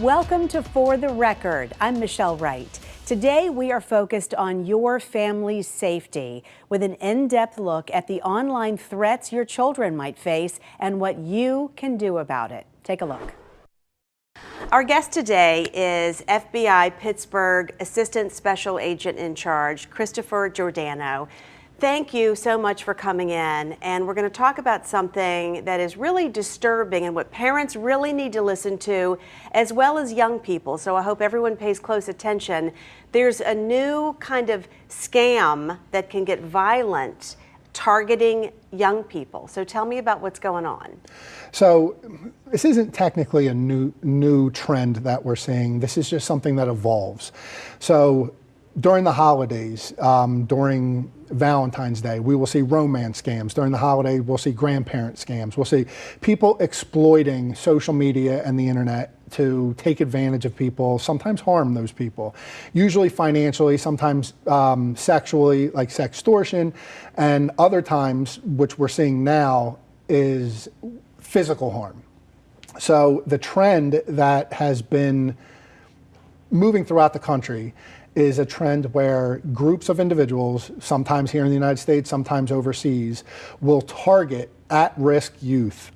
Welcome to For the Record. I'm Michelle Wright. Today we are focused on your family's safety with an in-depth look at the online threats your children might face and what you can do about it. Take a look. Our guest today is FBI Pittsburgh Assistant Special Agent in Charge, Christopher Giordano. Thank you so much for coming in, and we're going to talk about something that is really disturbing and what parents really need to listen to, as well as young people. So I hope everyone pays close attention. There's a new kind of scam that can get violent targeting young people. So tell me about what's going on. So this isn't technically a new trend that we're seeing. This is just something that evolves. So during the holidays, during Valentine's Day, we will see romance scams. During the holiday, we'll see grandparent scams. We'll see people exploiting social media and the internet to take advantage of people, sometimes harm those people, usually financially, sometimes sexually, like sextortion, and other times, which we're seeing now, is physical harm. So the trend that has been moving throughout the country is a trend where groups of individuals, sometimes here in the United States, sometimes overseas, will target at-risk youth.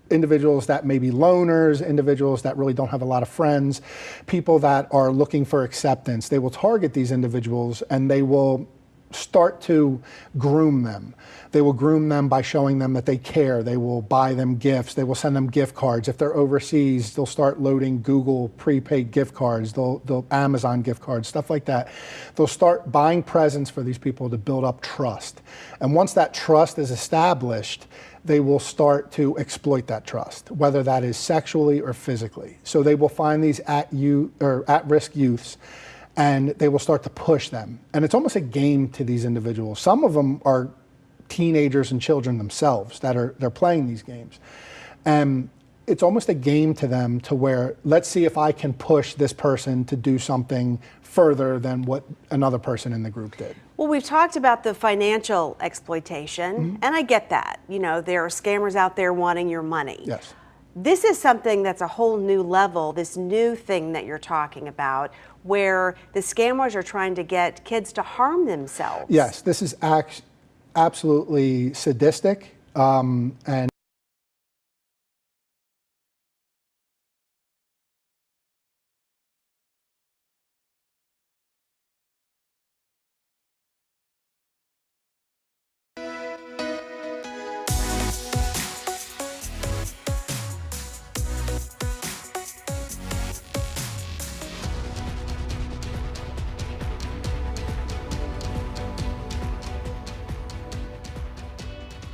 Individuals that may be loners, individuals that really don't have a lot of friends, people that are looking for acceptance. They will target these individuals and they will start to groom them. They will groom them by showing them that they care. They will buy them gifts. They will send them gift cards. If they're overseas, they'll start loading Google prepaid gift cards, they'll Amazon gift cards, stuff like that. They'll start buying presents for these people to build up trust. And once that trust is established, they will start to exploit that trust, whether that is sexually or physically. So they will find these at-risk youths, and they will start to push them. And it's almost a game to these individuals. Some of them are teenagers and children themselves they're playing these games. And it's almost a game to them to where, let's see if I can push this person to do something further than what another person in the group did. Well, we've talked about the financial exploitation, and I get that. You know, there are scammers out there wanting your money. Yes. This is something that's a whole new level, this new thing that you're talking about, where the scammers are trying to get kids to harm themselves. Yes, this is absolutely sadistic, and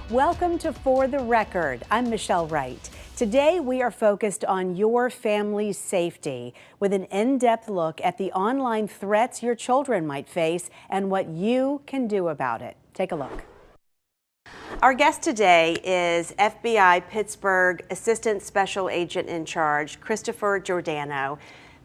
Welcome to For the Record. I'm Michelle Wright. Today we are focused on your family's safety with an in-depth look at the online threats your children might face and what you can do about it. Take a look. Our guest today is FBI Pittsburgh Assistant Special Agent in Charge, Christopher Giordano.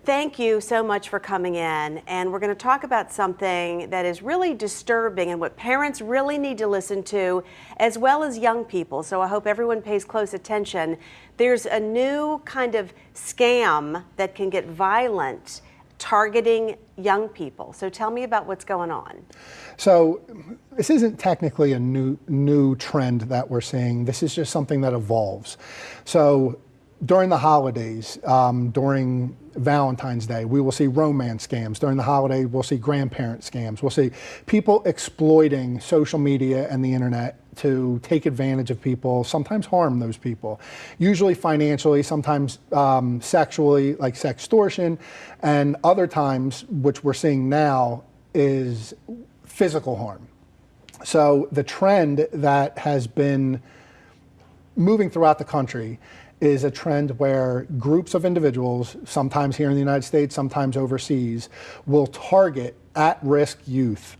Thank you so much for coming in, and we're going to talk about something that is really disturbing and what parents really need to listen to, as well as young people. So I hope everyone pays close attention. There's a new kind of scam that can get violent targeting young people. So tell me about what's going on. so this isn't technically a new trend that we're seeing. This is just something that evolves. So during the holidays, during Valentine's Day, we will see romance scams. During the holiday, we'll see grandparent scams. We'll see people exploiting social media and the internet to take advantage of people, sometimes harm those people, usually financially, sometimes sexually, like sextortion, and other times, which we're seeing now, is physical harm. So the trend that has been moving throughout the country is a trend where groups of individuals, sometimes here in the United States, sometimes overseas, will target at-risk youth.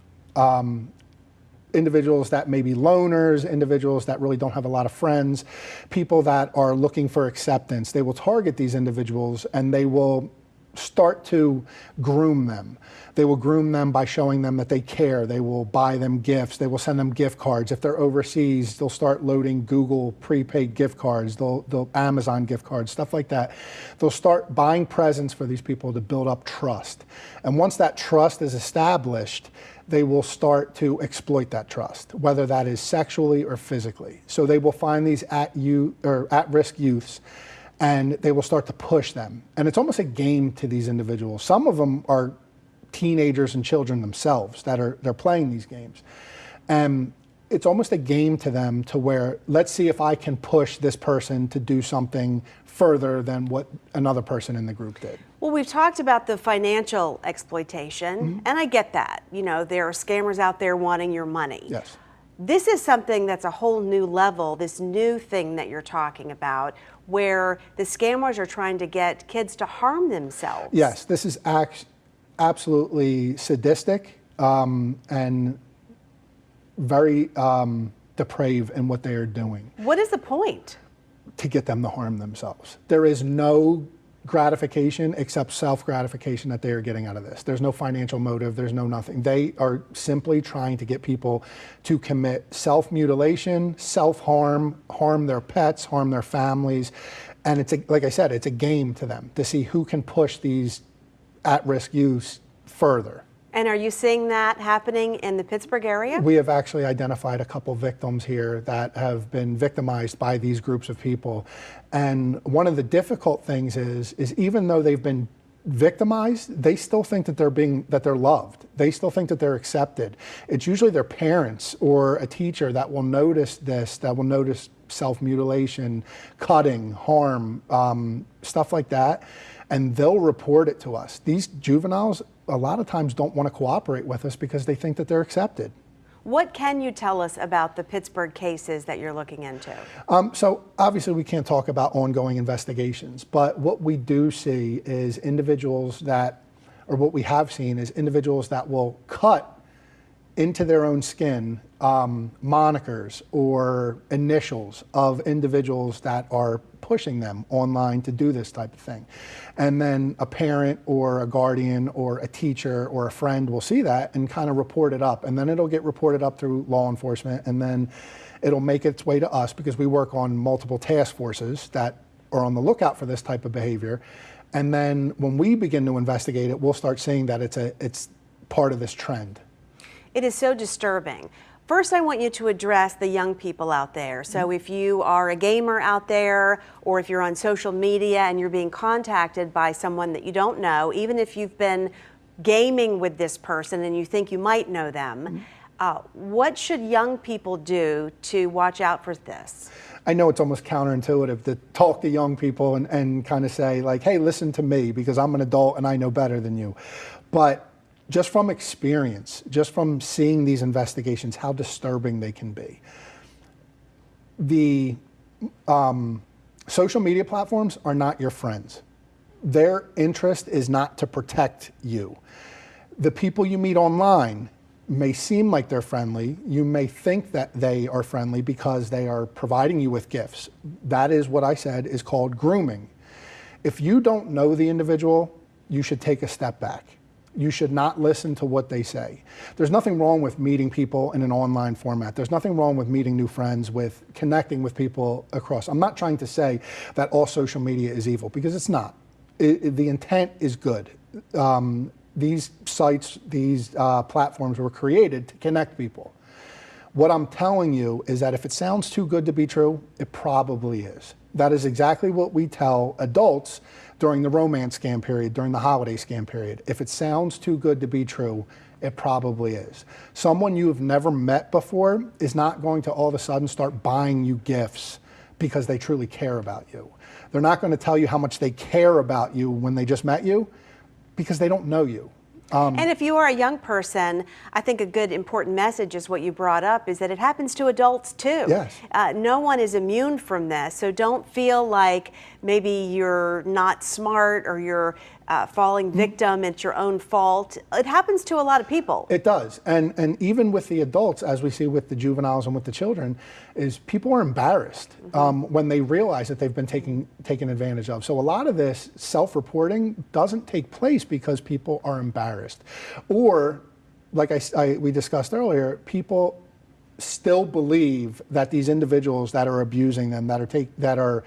Individuals that may be loners, individuals that really don't have a lot of friends, people that are looking for acceptance. They will target these individuals and they will start to groom them. They will groom them by showing them that they care. They will buy them gifts. They will send them gift cards. If they're overseas, they'll start loading Google prepaid gift cards. They'll Amazon gift cards, stuff like that. They'll start buying presents for these people to build up trust. And once that trust is established, they will start to exploit that trust, whether that is sexually or physically. So they will find these at-risk youths, and they will start to push them. And it's almost a game to these individuals. Some of them are teenagers and children themselves they're playing these games. And it's almost a game to them, to where, let's see if I can push this person to do something further than what another person in the group did. Well, we've talked about the financial exploitation, and I get that. You know, there are scammers out there wanting your money. Yes. This is something that's a whole new level, this new thing that you're talking about, where the scammers are trying to get kids to harm themselves. Yes, this is absolutely sadistic and very depraved in what they are doing. What is the point? To get them to harm themselves. There is no gratification except self-gratification that they are getting out of this. There's no financial motive, there's no nothing. They are simply trying to get people to commit self-mutilation, self-harm, harm their pets, harm their families. And it's, like I said, it's a game to them to see who can push these at-risk youths further. And are you seeing that happening in the Pittsburgh area? We have actually identified a couple victims here that have been victimized by these groups of people. And one of the difficult things is even though they've been victimized, they still think that they're loved. They still think that they're accepted. It's usually their parents or a teacher that will notice this, that will notice self-mutilation, cutting, harm, stuff like that, and they'll report it to us. These juveniles a lot of times don't want to cooperate with us because they think that they're accepted. What can you tell us about the Pittsburgh cases that you're looking into? So obviously we can't talk about ongoing investigations, but what we do see is individuals that, or what we have seen is individuals that will cut into their own skin monikers or initials of individuals that are pushing them online to do this type of thing. And then a parent or a guardian or a teacher or a friend will see that and kind of report it up. And then it'll get reported up through law enforcement, and then it'll make its way to us because we work on multiple task forces that are on the lookout for this type of behavior. And then when we begin to investigate it, we'll start seeing that it's part of this trend. It is so disturbing. First, I want you to address the young people out there. So if you are a gamer out there, or if you're on social media and you're being contacted by someone that you don't know, even if you've been gaming with this person and you think you might know them, what should young people do to watch out for this? I know it's almost counterintuitive to talk to young people and kind of say like, hey, listen to me because I'm an adult and I know better than you. But just from experience, just from seeing these investigations, how disturbing they can be. The social media platforms are not your friends. Their interest is not to protect you. The people you meet online may seem like they're friendly. You may think that they are friendly because they are providing you with gifts. That is what I said is called grooming. If you don't know the individual, you should take a step back. You should not listen to what they say. There's nothing wrong with meeting people in an online format. There's nothing wrong with meeting new friends, with connecting with people across. I'm not trying to say that all social media is evil, because it's not. The intent is good. These sites, these platforms were created to connect people. What I'm telling you is that if it sounds too good to be true, it probably is. That is exactly what we tell adults during the romance scam period, during the holiday scam period. If it sounds too good to be true, it probably is. Someone you have never met before is not going to all of a sudden start buying you gifts because they truly care about you. They're not going to tell you how much they care about you when they just met you because they don't know you. And if you are a young person, I think a good important message is what you brought up, is that it happens to adults too. Yes. No one is immune from this, so don't feel like maybe you're not smart or you're falling victim, it's your own fault. It happens to a lot of people. It does, and even with the adults, as we see with the juveniles and with the children, is people are embarrassed when they realize that they've been taken advantage of. So a lot of this self-reporting doesn't take place because people are embarrassed, or like we discussed earlier, people still believe that these individuals that are abusing them, that are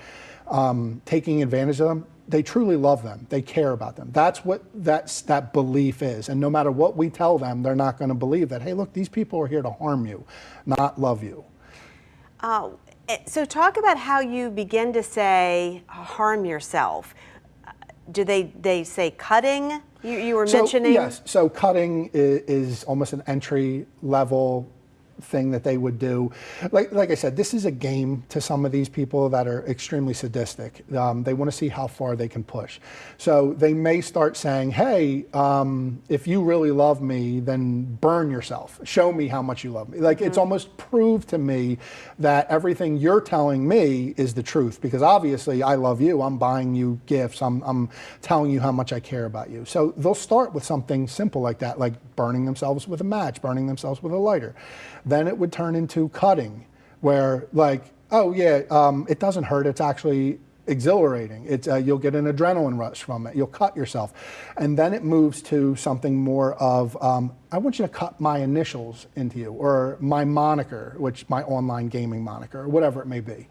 taking advantage of them, they truly love them. They care about them. That's what that belief is. And no matter what we tell them, they're not going to believe that, hey, look, these people are here to harm you, not love you. So talk about how you begin to say harm yourself. Do they say cutting? You were mentioning? Yes, so cutting is almost an entry level thing that they would do. Like I said, this is a game to some of these people that are extremely sadistic. They want to see how far they can push. So they may start saying, hey, if you really love me, then burn yourself. Show me how much you love me. Like it's almost prove to me that everything you're telling me is the truth, because obviously I love you. I'm buying you gifts. I'm telling you how much I care about you. So they'll start with something simple like that, like burning themselves with a match, burning themselves with a lighter. Then it would turn into cutting, where like, oh yeah, it doesn't hurt, it's actually exhilarating. You'll get an adrenaline rush from it, you'll cut yourself. And then it moves to something more of, I want you to cut my initials into you, or my moniker, which my online gaming moniker, or whatever it may be.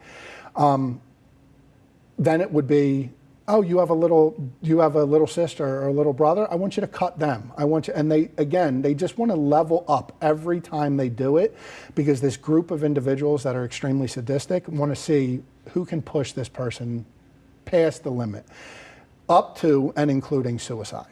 Then it would be, oh, you have a little sister or a little brother, I want you to cut them. And they just want to level up every time they do it, because this group of individuals that are extremely sadistic want to see who can push this person past the limit, up to and including suicide.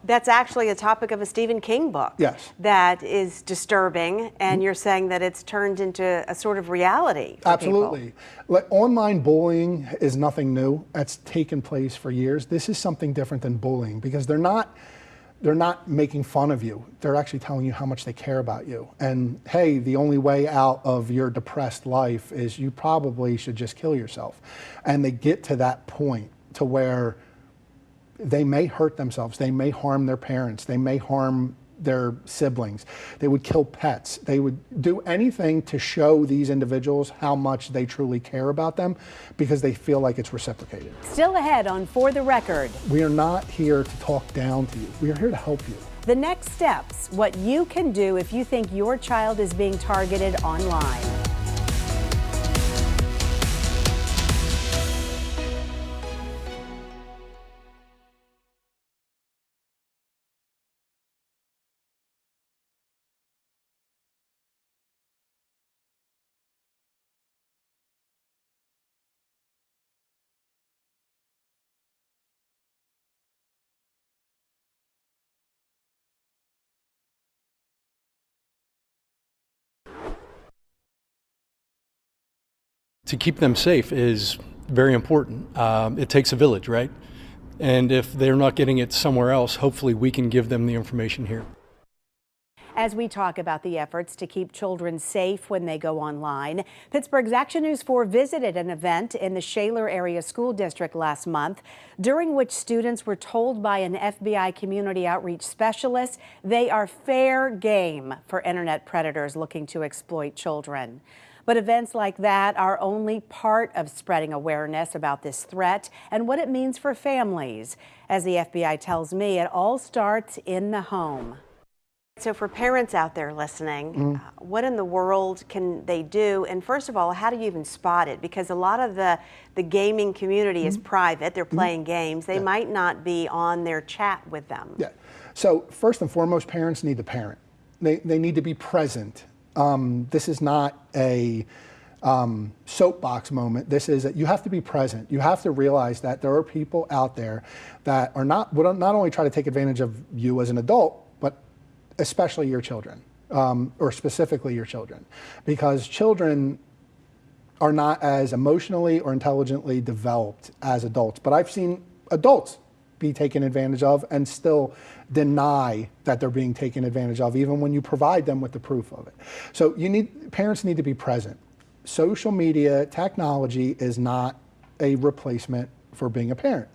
That's actually a topic of a Stephen King book. Yes. That is disturbing, and you're saying that it's turned into a sort of reality for Absolutely. people. Like, online bullying is nothing new. That's taken place for years. This is something different than bullying, because they're not making fun of you. They're actually telling you how much they care about you. And hey, the only way out of your depressed life is you probably should just kill yourself. And they get to that point to where they may hurt themselves, they may harm their parents, they may harm their siblings, they would kill pets, they would do anything to show these individuals how much they truly care about them, because they feel like it's reciprocated. Still ahead on For the Record. We are not here to talk down to you, we are here to help you. The next steps, what you can do if you think your child is being targeted online. To keep them safe is very important. It takes a village, right? And if they're not getting it somewhere else, hopefully we can give them the information here. As we talk about the efforts to keep children safe when they go online, Pittsburgh's Action News 4 visited an event in the Shaler Area School District last month, during which students were told by an FBI community outreach specialist they are fair game for internet predators looking to exploit children. But events like that are only part of spreading awareness about this threat and what it means for families. As the FBI tells me, it all starts in the home. So for parents out there listening, what in the world can they do? And first of all, how do you even spot it? Because a lot of the gaming community is private. They're playing games. They might not be on their chat with them. Yeah. So first and foremost, parents need to parent. They need to be present. This is not a soapbox moment. This is that you have to be present. You have to realize that there are people out there that would not only try to take advantage of you as an adult, but especially your children, or specifically your children, because children are not as emotionally or intelligently developed as adults. But I've seen adults be taken advantage of and still deny that they're being taken advantage of, even when you provide them with the proof of it. So parents need to be present. Social media technology is not a replacement for being a parent.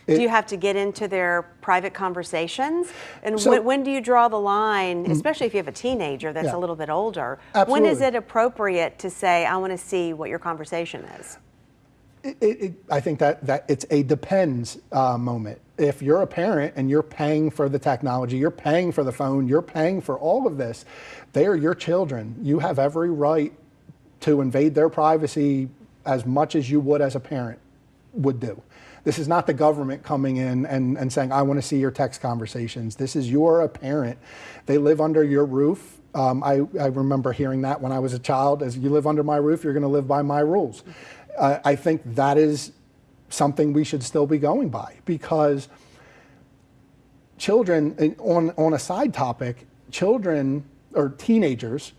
Do you have to get into their private conversations? And So- when do you draw the line, especially if you have a teenager that's Yeah. a little bit older? Absolutely. When is it appropriate to say, I want to see what your conversation is? I think that it's a depends moment. If you're a parent and you're paying for the technology, you're paying for the phone, you're paying for all of this, they are your children. You have every right to invade their privacy as much as you would as a parent would do. This is not the government coming in and saying, I want to see your text conversations. This is, you're a parent. They live under your roof. I remember hearing that when I was a child, as you live under my roof, you're going to live by my rules. I think that is something we should still be going by, because children, on a side topic, children or teenagers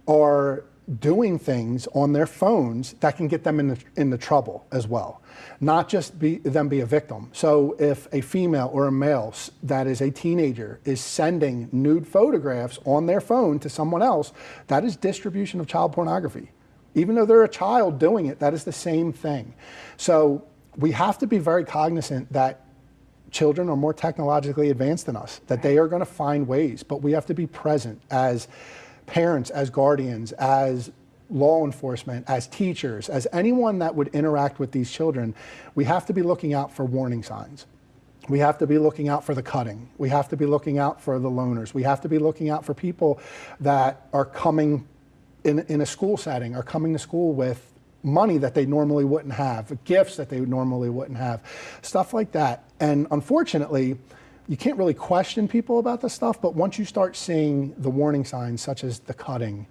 are doing things on their phones that can get them into trouble as well, not just be a victim. So if a female or a male that is a teenager is sending nude photographs on their phone to someone else, that is distribution of child pornography. Even though they're a child doing it, that is the same thing. So we have to be very cognizant that children are more technologically advanced than us, that they are going to find ways, but we have to be present as parents, as guardians, as law enforcement, as teachers, as anyone that would interact with these children. We have to be looking out for warning signs. We have to be looking out for the cutting. We have to be looking out for the loners. We have to be looking out for people that are coming in a school setting, are coming to school with money that they normally wouldn't have, gifts that they normally wouldn't have, stuff like that. And unfortunately, you can't really question people about this stuff, but once you start seeing the warning signs, such as the cutting,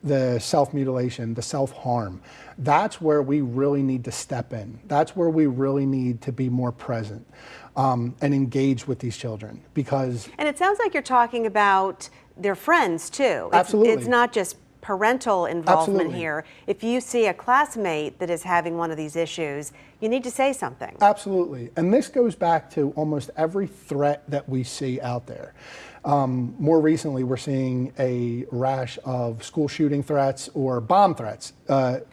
the self-mutilation, the self-harm, that's where we really need to step in. That's where we really need to be more present and engage with these children, because... And it sounds like you're talking about their friends too. Absolutely. It's not just parental involvement Absolutely. here. If you see a classmate that is having one of these issues, you need to say something. Absolutely. And this goes back to almost every threat that we see out there. More recently, we're seeing a rash of school shooting threats or bomb threats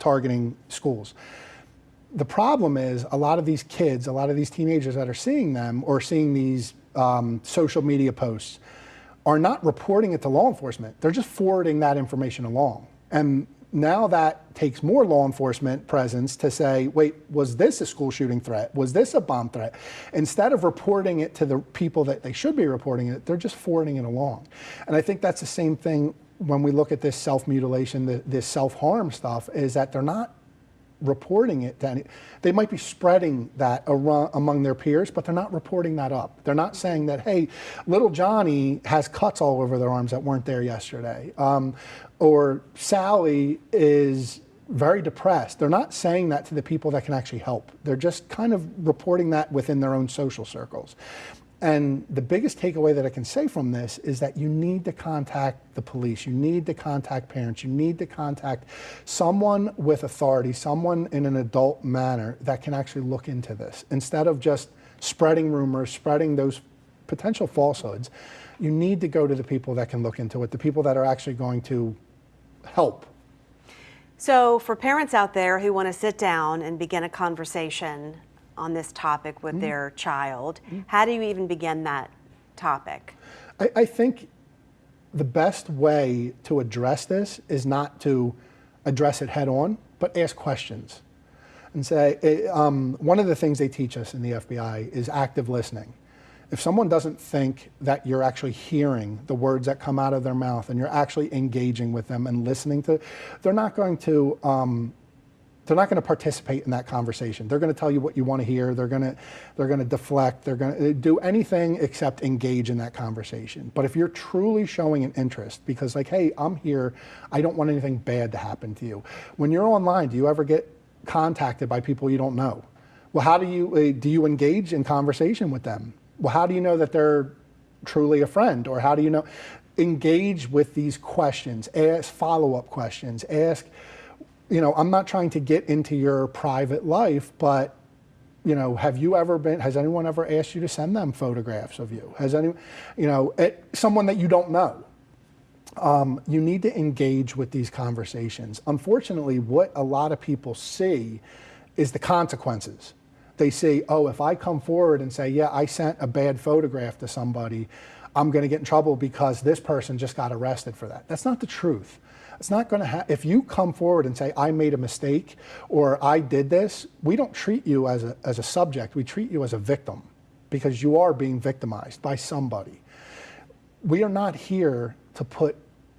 targeting schools. The problem is a lot of these kids, a lot of these teenagers that are seeing them or seeing these social media posts are not reporting it to law enforcement. They're just forwarding that information along. And now that takes more law enforcement presence to say, wait, was this a school shooting threat? Was this a bomb threat? Instead of reporting it to the people that they should be reporting it, they're just forwarding it along. And I think that's the same thing when we look at this self-mutilation, this self-harm stuff, is that they're not reporting it to they might be spreading that among their peers, but they're not reporting that up. They're not saying that, hey, little Johnny has cuts all over their arms that weren't there yesterday. Or Sally is very depressed. They're not saying that to the people that can actually help. They're just kind of reporting that within their own social circles. And the biggest takeaway that I can say from this is that you need to contact the police, you need to contact parents, you need to contact someone with authority, someone in an adult manner that can actually look into this. Instead of just spreading rumors, spreading those potential falsehoods, you need to go to the people that can look into it, the people that are actually going to help. So for parents out there who want to sit down and begin a conversation on this topic with their child, how do you even begin that topic? I think the best way to address this is not to address it head on, but ask questions. And say, one of the things they teach us in the FBI is active listening. If someone doesn't think that you're actually hearing the words that come out of their mouth and you're actually engaging with them and listening to, they're not going to participate in that conversation. They're going to tell you what you want to hear. They're going to deflect. They're going to do anything except engage in that conversation. But if you're truly showing an interest, because like, hey, I'm here, I don't want anything bad to happen to you. When you're online, do you ever get contacted by people you don't know? Well, how do you engage in conversation with them? Well, how do you know that they're truly a friend? Or how do you know? Engage with these questions. Ask follow-up questions. Ask, I'm not trying to get into your private life, but Have you ever has anyone ever asked you to send them photographs of you? Has any, someone that you don't know? You need to engage with these conversations. Unfortunately, what a lot of people see is the consequences. They say, oh, if I come forward and say, yeah, I sent a bad photograph to somebody, I'm going to get in trouble because this person just got arrested for that. That's not the truth. It's not going to if you come forward and say, I made a mistake or I did this, we don't treat you as a subject. We treat you as a victim because you are being victimized by somebody. We are not here to put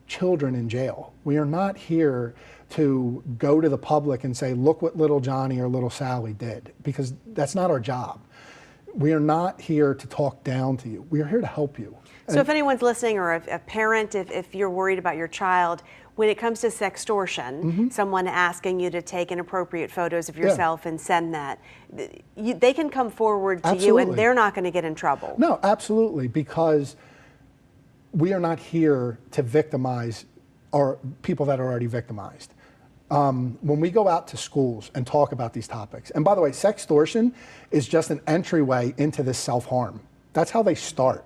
children in jail. We are not here to go to the public and say, look what little Johnny or little Sally did, because that's not our job. We are not here to talk down to you. We are here to help you. So if anyone's listening, or a parent, if you're worried about your child, when it comes to sextortion, someone asking you to take inappropriate photos of yourself and send that, they can come forward to you and they're not going to get in trouble. No, absolutely, because we are not here to victimize our people that are already victimized. When we go out to schools and talk about these topics, and by the way, sextortion is just an entryway into this self-harm. That's how they start.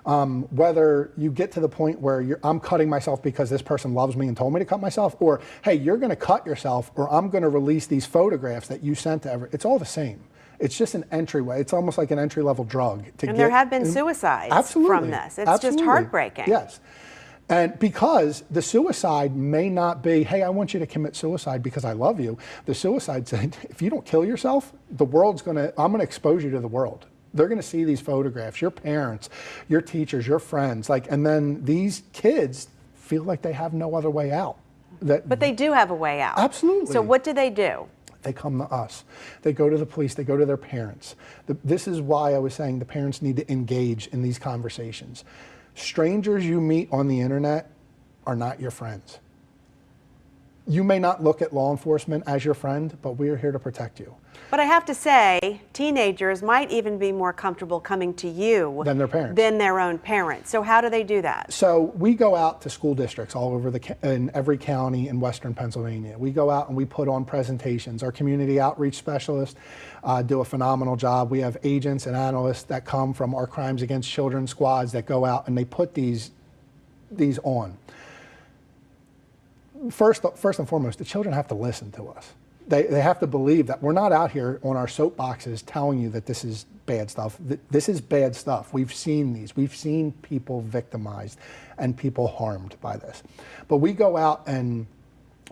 Whether you get to the point where I'm cutting myself because this person loves me and told me to cut myself, or hey, you're going to cut yourself, or I'm going to release these photographs that you sent to everyone. It's all the same. It's just an entryway. It's almost like an entry-level drug. There have been suicides from this. It's just heartbreaking. Yes. And because the suicide may not be, hey, I want you to commit suicide because I love you. The suicide said, if you don't kill yourself, I'm going to expose you to the world. They're going to see these photographs, your parents, your teachers, your friends, and then these kids feel like they have no other way out. But they do have a way out. Absolutely. So what do? They come to us. They go to the police. They go to their parents. This is why I was saying the parents need to engage in these conversations. Strangers you meet on the internet are not your friends. You may not look at law enforcement as your friend, but we are here to protect you. But I have to say, teenagers might even be more comfortable coming to you than their parents, than their own parents. So how do they do that? So we go out to school districts all over in every county in Western Pennsylvania. We go out and we put on presentations. Our community outreach specialists do a phenomenal job. We have agents and analysts that come from our Crimes Against Children squads that go out and they put these on. First and foremost, the children have to listen to us. They have to believe that we're not out here on our soapboxes telling you that this is bad stuff. This is bad stuff. We've seen these. We've seen people victimized and people harmed by this. But we go out and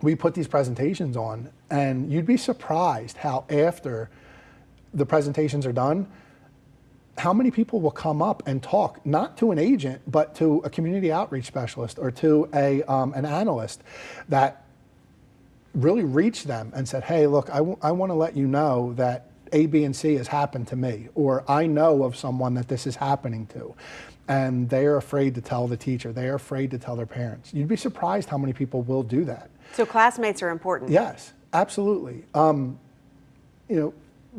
we put these presentations on, and you'd be surprised how after the presentations are done, how many people will come up and talk, not to an agent, but to a community outreach specialist or to an analyst that really reached them and said, hey, look, I want to let you know that A, B, and C has happened to me, or I know of someone that this is happening to. And they are afraid to tell the teacher. They are afraid to tell their parents. You'd be surprised how many people will do that. So classmates are important. Yes, absolutely.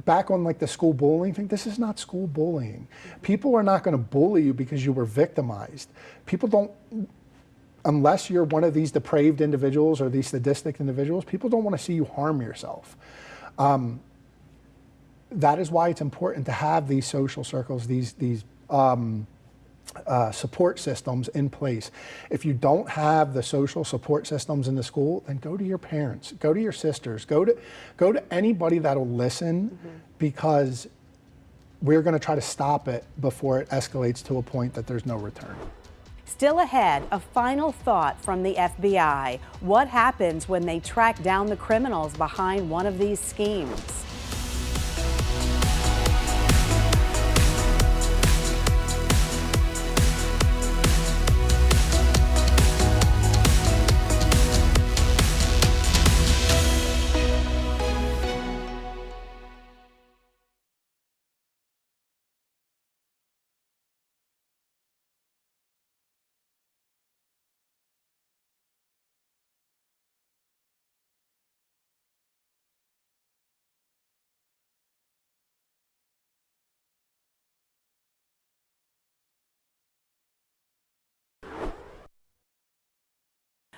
Back on the school bullying thing, this is not school bullying. People are not going to bully you because you were victimized. People don't, unless you're one of these depraved individuals or these sadistic individuals, people don't want to see you harm yourself. That is why it's important to have these social circles, these support systems in place. If you don't have the social support systems in the school, then go to your parents, go to your sisters, go to anybody that'll listen, because we're going to try to stop it before it escalates to a point that there's no return. Still ahead, a final thought from the FBI. What happens when they track down the criminals behind one of these schemes?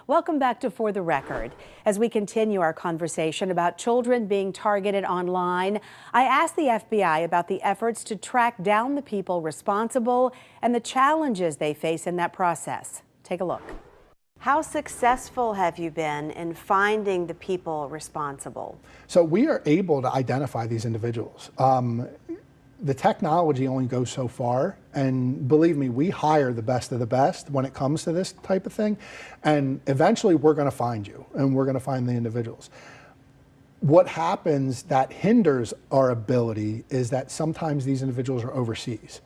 Welcome back to For the Record. As we continue our conversation about children being targeted online, I asked the FBI about the efforts to track down the people responsible and the challenges they face in that process. Take a look. How successful have you been in finding the people responsible? So we are able to identify these individuals. The technology only goes so far, and believe me, we hire the best of the best when it comes to this type of thing, and eventually we're going to find you and we're going to find the individuals. What happens that hinders our ability is that sometimes these individuals are overseas,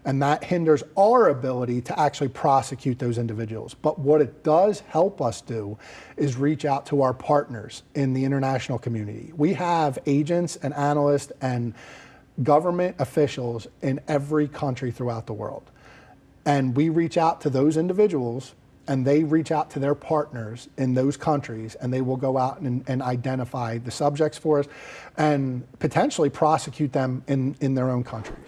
and that hinders our ability to actually prosecute those individuals. But what it does help us do is reach out to our partners in the international community. We have agents and analysts and government officials in every country throughout the world. And we reach out to those individuals and they reach out to their partners in those countries, and they will go out and identify the subjects for us and potentially prosecute them in their own countries.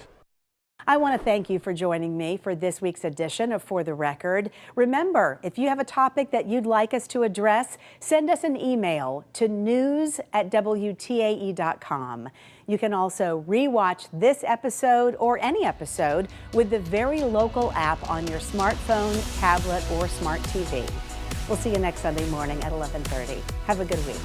I want to thank you for joining me for this week's edition of For the Record. Remember, if you have a topic that you'd like us to address, send us an email to news@WTAE.com. You can also rewatch this episode or any episode with the very local app on your smartphone, tablet, or smart TV. We'll see you next Sunday morning at 11:30. Have a good week.